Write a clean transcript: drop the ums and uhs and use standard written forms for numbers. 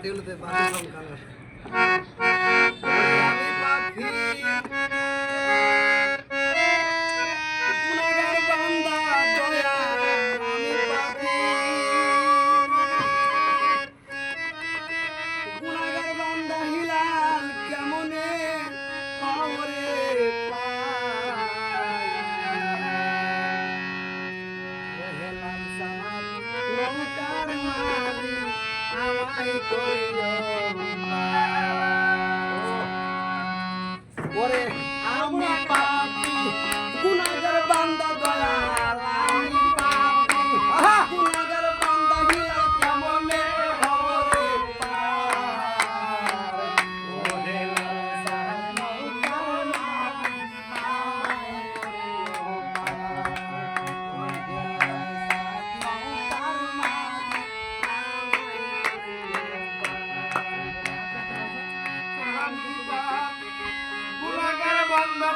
পাটিগুলোতে পাটি সংখ্যা আমি পাখি গুনাহগার বান্দা দয়াল আমি পাখি গুনাহগার বান্দা হিলাল কেমনে পাওরে নৌকার মালিক আমায় কইলো ওরে আমি পাপী গুনাহগার বান্দা দয়াল আমি পাপী গুনাহগার বান্দা হিলাল কেমনে হরে পার ওরে লাল নৌকার মালিক আমায় কইলো গুনাহগার বান্দা